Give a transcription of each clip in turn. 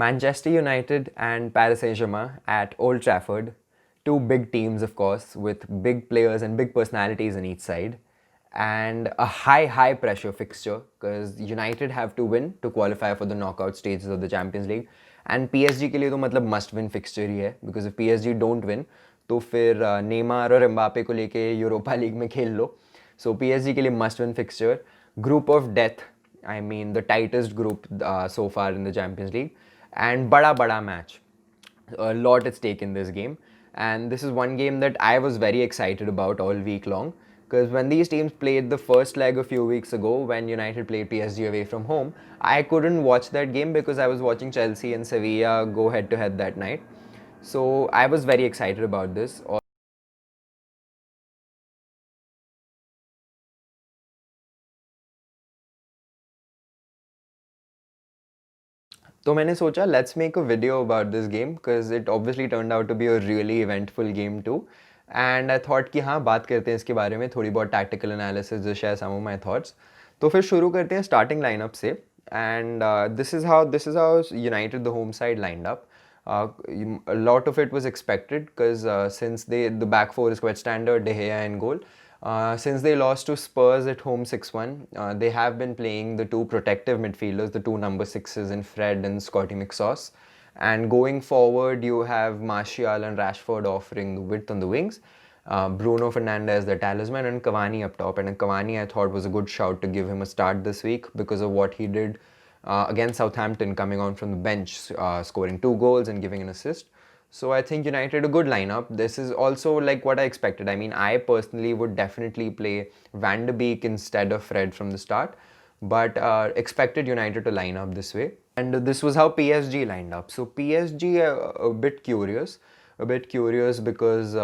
Manchester United and Paris Saint-Germain at Old Trafford. Two big teams, of course, with big players and big personalities on each side. And a high pressure fixture because United have to win to qualify for the knockout stages of the Champions League. And PSG के लिए तो मतलब must win fixture ही है because if PSG don't win तो फिर Neymar और Mbappe को लेके यूरोपा लीग में खेल लो. So PSG के लिए must win fixture. Group of death, I mean the tightest group so far in the Champions League. And bada match. A lot at stake in this game, and this is one game that I was very excited about all week long, because when these teams played the first leg a few weeks ago, when United played PSG away from home, I couldn't watch that game because I was watching Chelsea and Sevilla go head to head that night. So I was very excited about this. तो मैंने सोचा let's make a video about this game because it obviously turn out to be a really eventful game too. And I thought कि हाँ बात करते हैं इसके बारे में, थोड़ी बहुत टैक्टिकल एनालिसिस जो share some of my thoughts. तो फिर शुरू करते हैं स्टार्टिंग लाइनअप से. And this is how United the home side lined up. A lot of it was expected because since the back four is quite standard, De Gea in goal. Since they lost to Spurs at home 6-1, they have been playing the two protective midfielders, the two number sixes in Fred and Scotty McSauce. And going forward, you have Martial and Rashford offering the width on the wings. Bruno Fernandes, the talisman, and Cavani up top. And Cavani, I thought, was a good shout to give him a start this week because of what he did against Southampton, coming on from the bench, scoring 2 goals and giving an assist. So I think United a good lineup. This is also like what I expected. I mean, I personally would definitely play Van de Beek instead of Fred from the start, but expected United to line up this way. And this was how PSG lined up. So PSG a bit curious because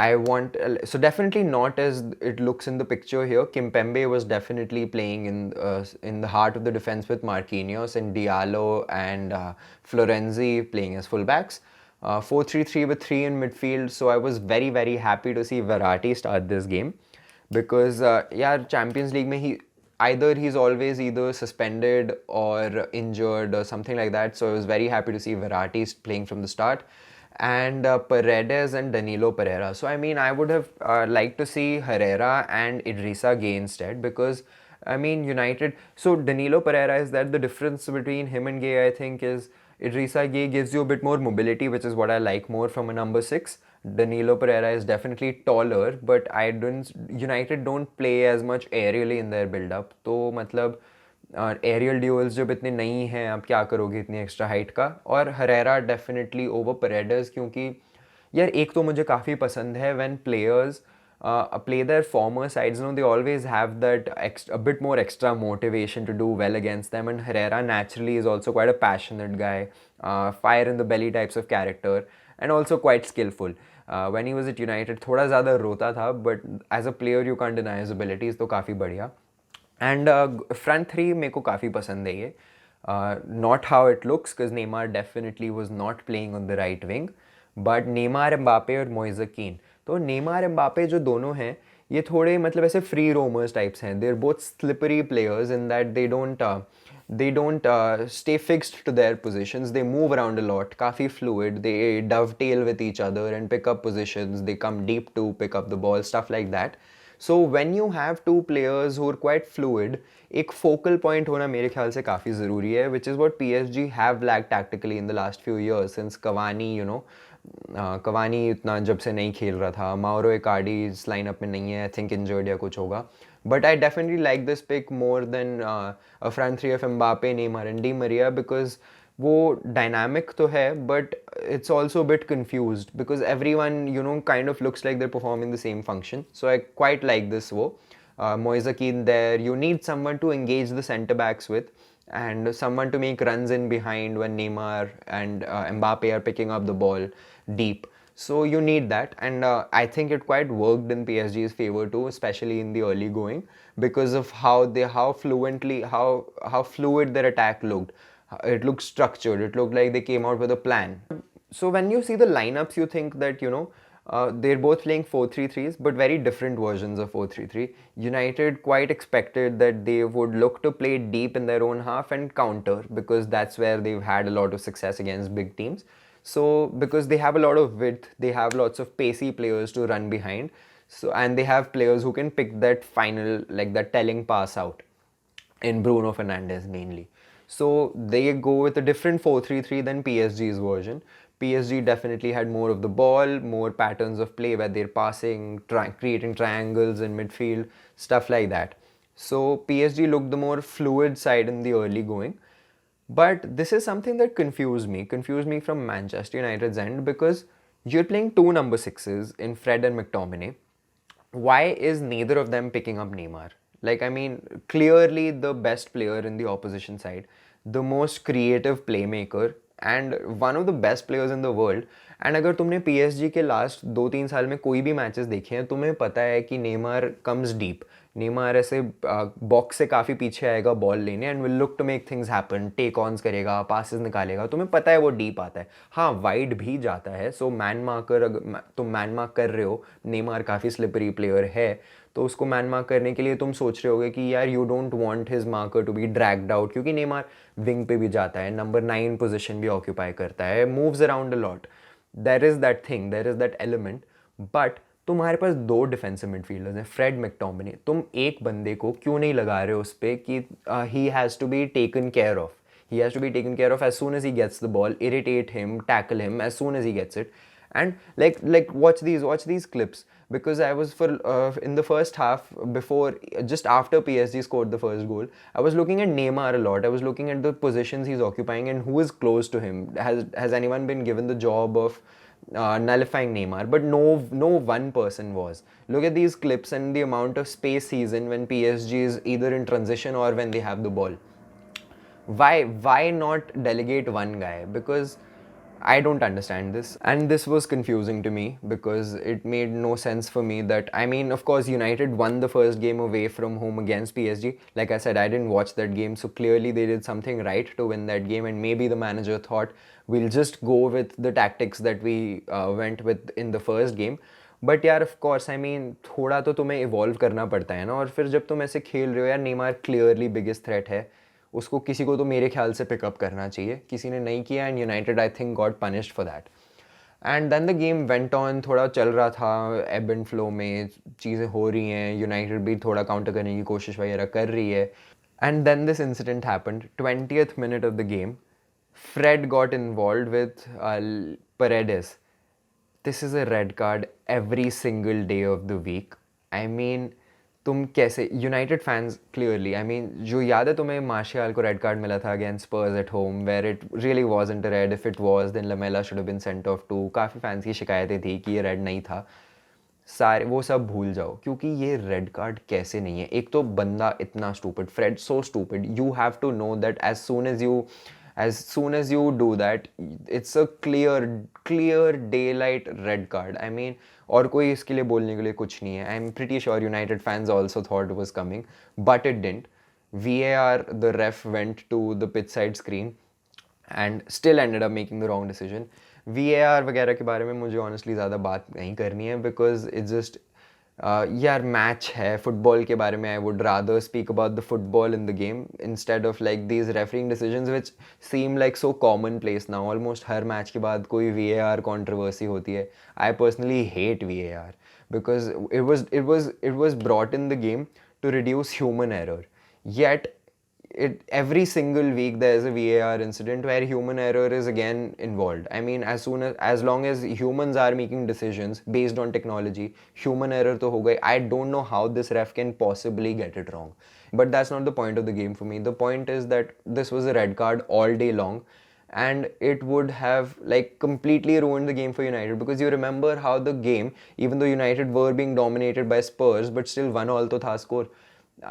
I want so definitely not as it looks in the picture here. Kimpembe was definitely playing in the heart of the defense with Marquinhos and Diallo and Florenzi playing as fullbacks. 4-3-3 with 3 in midfield. So I was very happy to see Verratti start this game because yeah, Champions League mein he's always either suspended or injured or something like that. So I was very happy to see Verratti playing from the start. And Paredes and Danilo Pereira. So I mean, I would have liked to see Herrera and Idrissa Gueye instead because I mean United. So Danilo Pereira, is that the difference between him and Gueye? I think is Idrissa Gueye gives you a bit more mobility, which is what I like more from a number 6. Danilo Pereira is definitely taller, but United don't play as much aerially in their build-up. तो मतलब aerial ड्यूअल्स जब इतने नहीं हैं, आप क्या करोगे इतनी एक्स्ट्रा हाइट का. और हरेरा डेफिनेटली ओवर परेडस, क्योंकि यार एक तो मुझे काफ़ी पसंद है when players play their former sides, they always have that a bit more extra motivation to do well against them. And Herrera naturally is also quite a passionate guy, fire in the belly types of character, and also quite skillful. When he was at United थोड़ा ज़्यादा रोता था, but as a player you can't deny his abilities, तो काफ़ी बढ़िया. And front three मेरे को काफ़ी पसंद है ये. Not how it looks because Neymar definitely was not playing on the right wing, but Neymar Mbappe और मोइज़ कीन. तो नेमार एम्बापे जो दोनों हैं ये थोड़े मतलब ऐसे फ्री रोमर्स टाइप्स हैं. They are both slippery players in that they don't stay fixed to their positions. They move around a lot, काफ़ी fluid. They dovetail with each other and pick up positions. They come deep to pick up the ball, stuff like that. So when you have two players who are quite fluid, एक focal point होना मेरे ख्याल से काफ़ी ज़रूरी है, which is what PSG have lacked tactically in the last few years since Cavani, Cavani इतना जब से नहीं खेल रहा था. Mauro Icardi इस लाइनअप में नहीं है, आई थिंक इंजर्ड या कुछ होगा. But I definitely like this pick more than a front three of Mbappe, Neymar and Di Maria because वो dynamic तो है, but it's also a bit confused because everyone kind of looks like they're performing the same function. So I quite like this wo. Moise Kean there, you need someone to engage the centre backs with and someone to make runs in behind when Neymar and Mbappe are picking up the ball deep. So you need that, and I think it quite worked in PSG's favor too, especially in the early going because of how fluid their attack looked. It looked structured. It looked like they came out with a plan. So when you see the lineups, you think that They're both playing 4-3-3s, but very different versions of 4-3-3. United quite expected that they would look to play deep in their own half and counter, because that's where they've had a lot of success against big teams. So because they have a lot of width, they have lots of pacey players to run behind. So, and they have players who can pick that final, like that telling pass out, in Bruno Fernandes mainly. So they go with a different 4-3-3 than PSG's version. PSG definitely had more of the ball, more patterns of play where they're passing, creating triangles in midfield, stuff like that. So PSG looked the more fluid side in the early going. But this is something that confused me from Manchester United's end, because you're playing two number sixes in Fred and McTominay. Why is neither of them picking up Neymar? Like, I mean, clearly the best player in the opposition side, the most creative playmaker, and one of the best players in the world. And अगर तुमने PSG के last 2-3 साल में कोई भी matches देखे हैं, तुम्हें पता है कि नेमार कम्स डीप. नेमार ऐसे बॉक्स से काफ़ी पीछे आएगा बॉल लेने and will look to make things happen, take ons करेगा, पासेस निकालेगा. तुम्हें पता है वो डीप आता है. हाँ, वाइड भी जाता है. सो मैन मार्कर, अगर तुम मैन मार्क कर रहे हो, नेमार काफ़ी स्लिपरी प्लेयर है, तो उसको मैन मार्क करने के लिए तुम सोच रहे होगे कि यार you don't want his marker to be dragged out, क्योंकि नेमार विंग पे भी जाता है, नंबर 9 पोजीशन भी ऑक्यूपाई करता है, moves around a lot. There is that thing, there is that element. But तुम्हारे पास दो डिफेंसिव मिडफील्डर्स हैं, फ्रेड मैकटोमिनी. तुम एक बंदे को क्यों नहीं लगा रहे हो उस पर कि he has to be taken care of. He has to be taken care of as soon as he gets the ball, irritate him, tackle him as soon as he gets it. And like watch these clips, because I was in the first half, before, just after PSG scored the first goal, I was looking at Neymar a lot. I was looking at the positions he's occupying and who is close to him. Has anyone been given the job of nullifying Neymar? But no one person was. Look at these clips and the amount of space he's in when PSG is either in transition or when they have the ball. Why not delegate one guy? Because I don't understand this, and this was confusing to me because it made no sense for me. That, I mean, of course United won the first game away from home against PSG. Like I said, I didn't watch that game, so clearly they did something right to win that game, and maybe the manager thought we'll just go with the tactics that we went with in the first game. But यार of course, I mean, थोड़ा तो तुम्हें evolve करना पड़ता है ना. और फिर जब तुम ऐसे खेल रहे हो, यार नेमार क्लियरली बिगेस्ट थ्रेट है, उसको किसी को तो मेरे ख्याल से पिकअप करना चाहिए. किसी ने नहीं किया, and United I think got punished for that. And then the game went on. थोड़ा चल रहा था, एब एंड फ्लो में चीज़ें हो रही हैं, यूनाइटेड भी थोड़ा काउंटर करने की कोशिश वगैरह कर रही है. And then this incident happened, 20th minute of the game. Fred got involved with Paredes. This is a red card every single day of the week. I mean, तुम कैसे, United fans clearly, I mean, जो याद है तुम्हें martial को red card मिला था against Spurs at home, where it really wasn't a red. If it was then Lamela should have been sent off too. काफ़ी फैंस की शिकायतें थी कि ये रेड नहीं था. सारे वो सब भूल जाओ, क्योंकि ये रेड कार्ड कैसे नहीं है. एक तो बंदा इतना stupid, Fred so stupid. You have to know that as soon as you do that, it's a clear daylight red card. I mean, और कोई इसके लिए बोलने के लिए कुछ नहीं है. I'm pretty sure United fans also thought it was coming, but it didn't. VAR, the ref went to the pitch side screen and still ended up making the wrong decision. VAR वगैरह के बारे में मुझे honestly ज़्यादा बात नहीं करनी है, because it's just यार मैच है. फुटबॉल के बारे में I would rather speak about the football in the game instead of like these referring decisions which seem like so common place now. Almost her match के बाद कोई VAR controversy होती है. I personally hate VAR because it was brought in the game to reduce human error. Yet every single week there is a VAR incident where human error is again involved. I mean, as long as humans are making decisions based on technology, human error to ho gayi. I don't know how this ref can possibly get it wrong. But that's not the point of the game for me. The point is that this was a red card all day long, and it would have like completely ruined the game for United, because you remember how the game, even though United were being dominated by Spurs, but still 1-1 to tha score.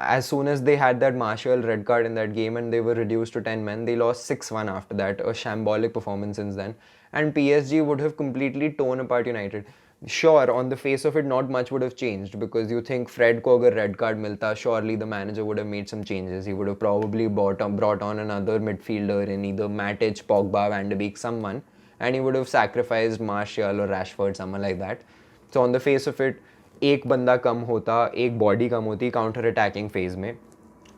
As soon as they had that Martial red card in that game and they were reduced to 10 men, they lost 6-1 after that, a shambolic performance since then. And PSG would have completely torn apart United. Sure, on the face of it, not much would have changed, because you think Fred ko agar red card milta, surely the manager would have made some changes. He would have probably brought on another midfielder in either Matic, Pogba, Van de Beek, someone, and he would have sacrificed Martial or Rashford, someone like that. So on the face of it एक बंदा कम होता, एक body कम होती counter attacking phase में,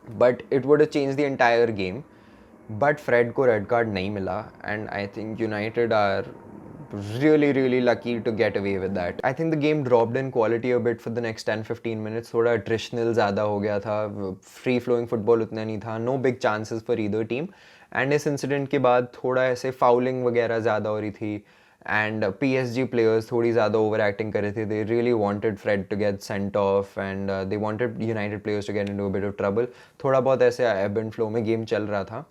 but it would change the entire game. But Fred को red card नहीं मिला and I think United are really lucky to get away with that. I think the game dropped in quality a bit for the next 10-15 minutes. थोड़ा attritional ज़्यादा हो गया था, free flowing football उतना नहीं था, no big chances for either team. And इस incident के बाद थोड़ा ऐसे fouling वगैरह ज़्यादा हो रही थी and PSG players थोड़ी ज़्यादा overacting कर रहे थे. They really wanted Fred to get sent off and they wanted United players to get into a bit of trouble. थोड़ा बहुत ऐसे ebb and flow में game चल रहा था.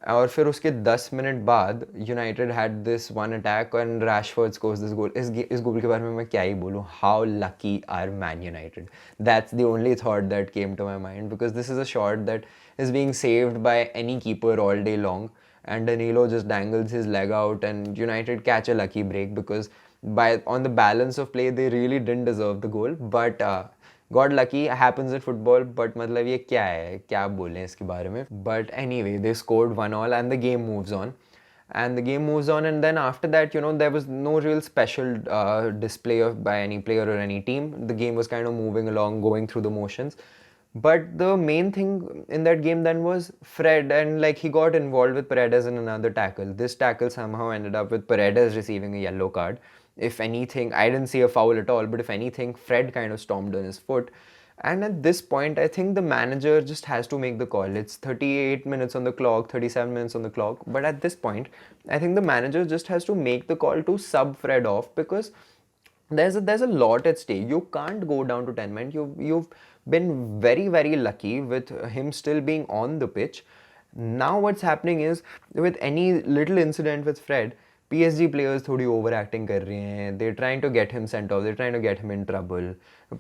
और फिर उसके 10 मिनट बाद United had this one attack and Rashford scores this goal. इस गोल के बारे में मैं क्या ही बोलूँ. How lucky are Man United. That's the only thought that came to my mind because this is a shot that is being saved by any keeper all day long and Danilo just dangles his leg out and United catch a lucky break because on the balance of play they really didn't deserve the goal, but God lucky happens in football. But मतलब ये क्या है, क्या बोलें इसके बारे में. But any way they scored 1-1 and the game moves on. And then after that, there was no real special display by any player or any team. The game was kind of moving along, going through the motions. But the main thing in that game then was Fred, and like he got involved with Paredes in another tackle. This tackle somehow ended up with Paredes receiving a yellow card. If anything, I didn't see a foul at all, but if anything, Fred kind of stomped on his foot. And at this point, I think the manager just has to make the call. It's 38 minutes on the clock, 37 minutes on the clock. But at this point, I think the manager just has to make the call to sub Fred off because there's a lot at stake. You can't go down to 10 men. You've been very lucky with him still being on the pitch. Now what's happening is with any little incident with Fred, PSG players थोड़ी overacting कर रहे हैं. They're trying to get him sent off. They're trying to get him in trouble.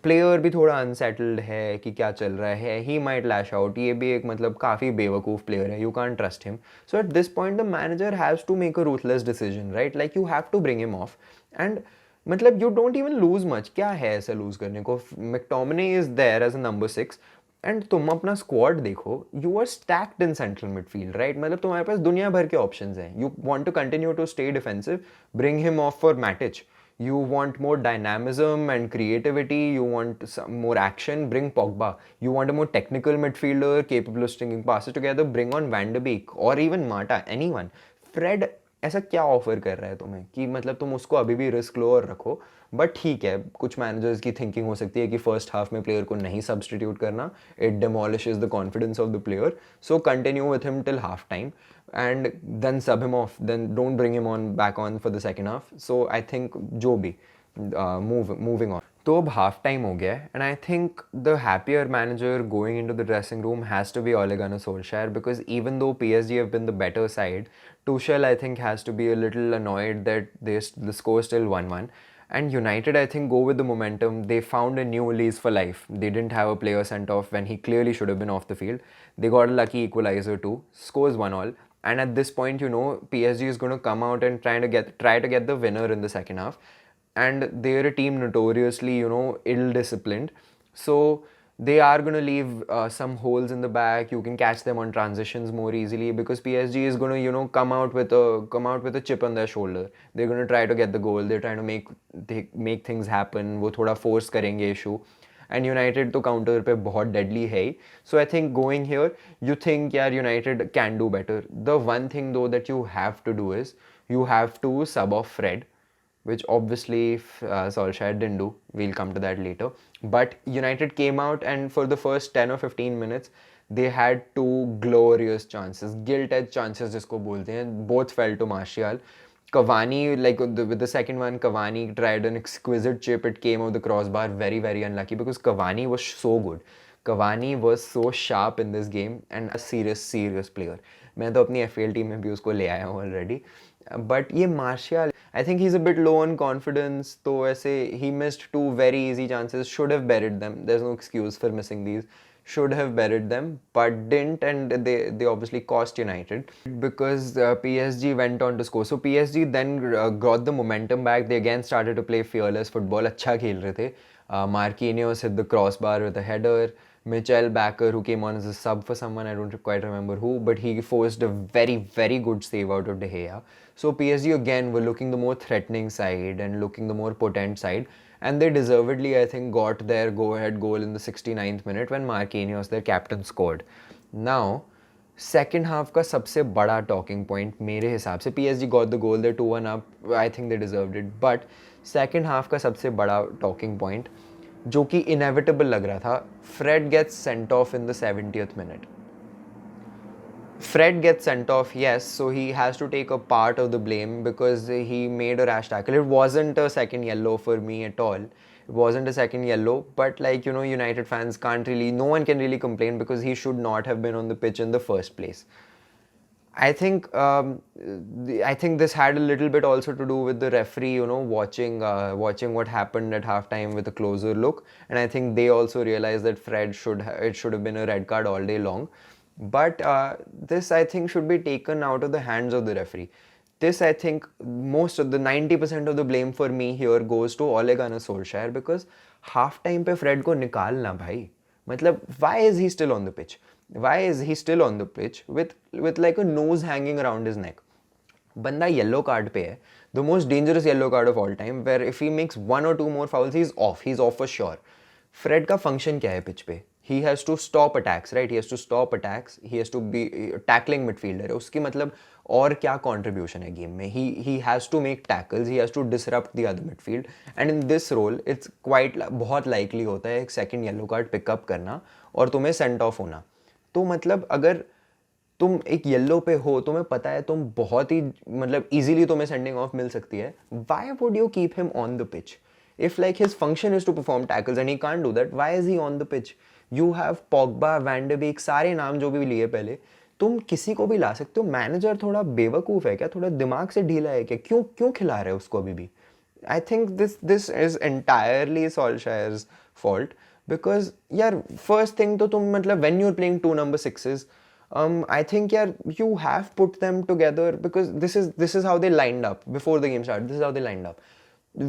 Player भी थोड़ा unsettled है कि क्या चल रहा है. He might lash out. ये भी एक मतलब काफ़ी बेवकूफ़ player है. You can't trust him. So at this point the manager has to make a ruthless decision, right? Like you have to bring him off. And मतलब you don't even lose much. क्या है ऐसा lose करने को. McTominay is there as a number 6. And तुम अपना squad देखो, you are stacked in central midfield, right. मतलब तुम्हारे पास दुनिया भर के ऑप्शंस हैं. You want to continue to stay defensive, bring him off for Matic. You want more dynamism and creativity, you want some more action, bring Pogba. You want a more technical midfielder capable of stringing passes together, bring on Van de Beek or even Mata, anyone. Fred ऐसा क्या offer कर रहा है तुम्हें कि मतलब तुम उसको अभी भी रिस्क लो और रखो. बट ठीक है, कुछ मैनेजर्स की थिंकिंग हो सकती है कि फर्स्ट हाफ में प्लेयर को नहीं सब्सटीट्यूट करना, it demolishes the confidence of the player. So continue with him till half time and then sub him off, then don't bring him on back on for the second half. So I think जो भी moving on. तो अब half time हो गया है and I think the happier manager going into the dressing room has to be Ole Gunnar Solskjaer because even though PSG have been the better side, Tuchel I think has to be a little annoyed that the score is still 1-1. And United, I think, go with the momentum. They found a new lease for life. They didn't have a player sent off when he clearly should have been off the field. They got a lucky equalizer too. Scores 1-1. And at this point, PSG is going to come out and try to get the winner in the second half. And they're a team notoriously, ill-disciplined. So they are going to leave some holes in the back. You can catch them on transitions more easily because PSG is going to, come out with a chip on their shoulder. They're going to try to get the goal. They're trying to make things happen. वो थोड़ा force करेंगे issue. And United तो counter पे बहुत deadly है. So I think going here, you think यार United can do better. The one thing though that you have to do is you have to sub off Fred, which obviously Solskjaer didn't do. We'll come to that later. But United came out and for the first 10 or 15 minutes, they had two glorious chances. Gilt-edged chances जिसको बोलते हैं. Both fell to Martial. Cavani, with the second one, Cavani tried an exquisite chip. It came off the crossbar. Very unlucky because Cavani was so good. Cavani was so sharp in this game and a serious player. मैं तो अपनी FPL team में भी उसको ले आया हूँ already. But ये Martial, I think he's a bit low on confidence. तो ऐसे he missed two very easy chances. Should have buried them. There's no excuse for missing these. Should have buried them, but didn't, and they obviously cost United because PSG went on to score. So PSG then got the momentum back. They again started to play fearless football. अच्छा खेल रहे थे. Marquinhos hit the crossbar with a header. Mitchell Bakker, who came on as a sub for someone, I don't quite remember who, but he forced a very good save out of De Gea. So PSG again were looking the more threatening side and looking the more potent side. and they deservedly, I think, got their go-ahead goal in the 69th minute when Marquinhos, their captain, scored. Now, second half का सबसे बड़ा talking point मेरे हिसाब से, PSG got the goal, they're 2-1 up, I think they deserved it, but second half का सबसे बड़ा talking point जो कि inevitable लग रहा था, Fred gets sent off in the 70th minute. Fred gets sent off, yes, so he has to take a part of the blame because he made a rash tackle. It wasn't a second yellow for me at all. It wasn't a second yellow, but like, you know, United fans can't really, no one can really complain because he should not have been on the pitch in the first place. I think this had a little bit also to do with the referee, you know, watching what happened at halftime with a closer look, and I think they also realized that Fred it should have been a red card all day long. But this, I think, should be taken out of the hands of the referee. This, I think, most of the 90% of the blame for me here goes to Ole Gunnar Solskjaer, because half time पे Fred को निकालना भाई, मतलब why is he still on the pitch? Why is he still on the pitch with like a nose hanging around his neck? बंदा yellow card पे है, the most dangerous yellow card of all time, where if he makes one or two more fouls, he's off for sure. Fred का function क्या है pitch पे? He has to stop attacks, right? He has to stop attacks. He has to be tackling midfielder है. उसकी मतलब और क्या contribution है game में? He has to make tackles. He has to disrupt the other midfield. And in this role, it's quite बहुत likely होता है एक second yellow card pick up करना और तुम्हें sent off होना. तो मतलब अगर तुम एक येलो पे हो, तुम्हें पता है तुम बहुत ही मतलब इजीली तुम्हें सेंडिंग ऑफ मिल सकती है, why would you keep him on the pitch? If like his function is to perform tackles and he can't do that, why is he on the pitch? You have Pogba, van de Beek, सारे नाम जो भी लिए पहले, तुम किसी को भी ला सकते हो. मैनेजर थोड़ा बेवकूफ़ है क्या? थोड़ा दिमाग से ढीला है क्या? क्यों क्यों खिला रहे हो उसको अभी भी? I think this is entirely Solskjaer's fault, because यार फर्स्ट थिंग तो तुम मतलब when you are playing two number sixes, I think yeah, you have put them together because this is how they lined up before the game started. This is how they lined up.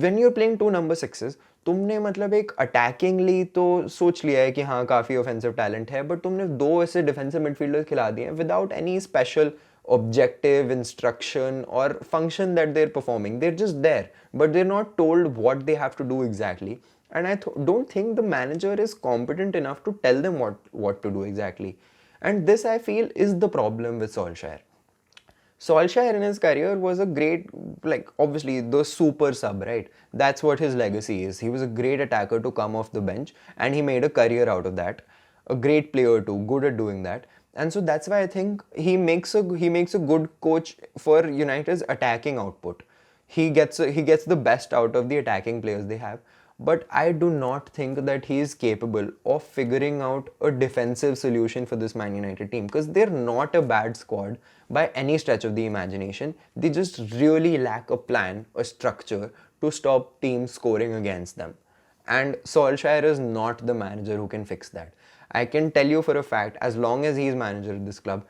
When you're playing two number sixes, तुमने मतलब एक अटैकिंगली तो सोच लिया है कि हाँ काफ़ी ऑफेंसिव टैलेंट है, बट तुमने दो ऐसे डिफेंसिव मिडफील्डर्स खिला दिए हैं without any special objective instruction or function that they're performing. They're just there, but they're not told what they have to do exactly. And I don't think the manager is competent enough to tell them what to do exactly. And this, I feel, is the problem with Solskjaer. Solskjaer in his career was a great, like, obviously the super sub, right? That's what his legacy is. He was a great attacker to come off the bench, and he made a career out of that. A great player too, good at doing that. And so that's why I think he makes a good coach for United's attacking output. He gets the best out of the attacking players they have. But I do not think that he is capable of figuring out a defensive solution for this Man United team, because they're not a bad squad by any stretch of the imagination. They just really lack a plan, a structure to stop teams scoring against them. And Solskjaer is not the manager who can fix that. I can tell you for a fact, as long as he is manager of this club,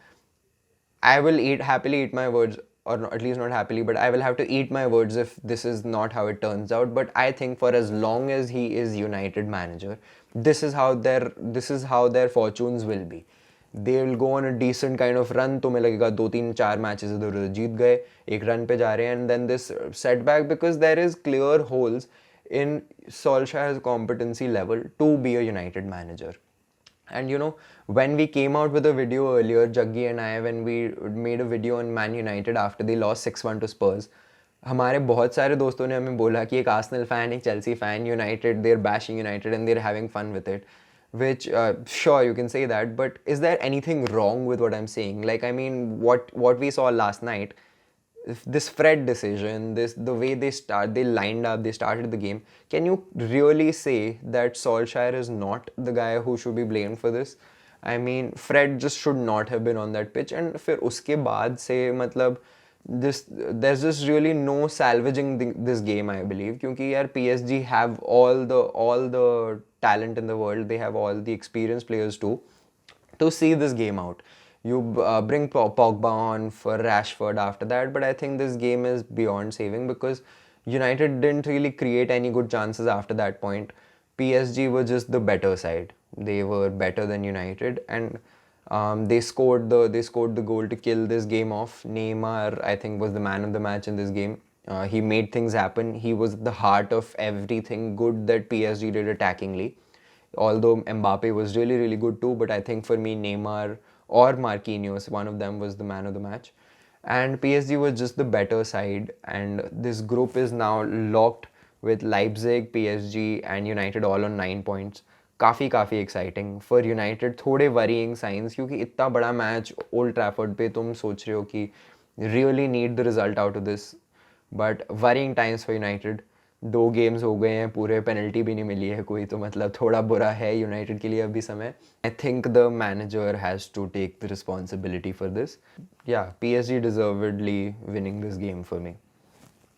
I will happily eat my words, or not, at least not happily, but I will have to eat my words if this is not how it turns out. But I think for as long as he is United manager, this is how their fortunes will be. They will go on a decent kind of run. तुम्हें लगेगा 2-3-4 matches इधर उधर जीत गए, एक run पे जा रहे हैं, and then this setback because there is clear holes in Solskjaer's competency level to be a United manager. And you know, when we came out with a video earlier, Jaggi and I, when we made a video on Man United after they lost 6-1 to Spurs, हमारे बहुत सारे दोस्तों ने हमें बोला कि एक Arsenal fan, एक Chelsea fan, United, they're bashing United and they're having fun with it. Which, sure, you can say that, but is there anything wrong with what I'm saying? Like, I mean, what we saw last night, this Fred decision, the way they lined up, they started the game. Can you really say that Solskjaer is not the guy who should be blamed for this? I mean, Fred just should not have been on that pitch. And फिर उसके बाद से मतलब there's just really no salvaging this game, I believe, क्योंकि यार PSG have all the talent in the world, they have all the experienced players too, to see this game out. You bring Pogba on for Rashford after that, but I think this game is beyond saving because United didn't really create any good chances after that point. PSG were just the better side. They were better than United, and they scored the goal to kill this game off. Neymar, I think, was the man of the match in this game. He made things happen. He was the heart of everything good that PSG did attackingly. Although Mbappe was really, really good too, but I think for me, Neymar or Marquinhos, one of them was the man of the match. And PSG was just the better side. And this group is now locked with Leipzig, PSG, and United all on 9 points. काफ़ी exciting for United. थोड़े worrying science क्योंकि इतना बड़ा match old Trafford पे तुम सोच रहे हो कि really need the result out of this, but worrying times for United. 2 games हो गए हैं पूरे, पेनल्टी भी नहीं मिली है कोई, तो मतलब थोड़ा बुरा है यूनाइटेड के लिए अभी समय. I think the manager has to take the responsibility for this. या PSG deservedly winning this game for me.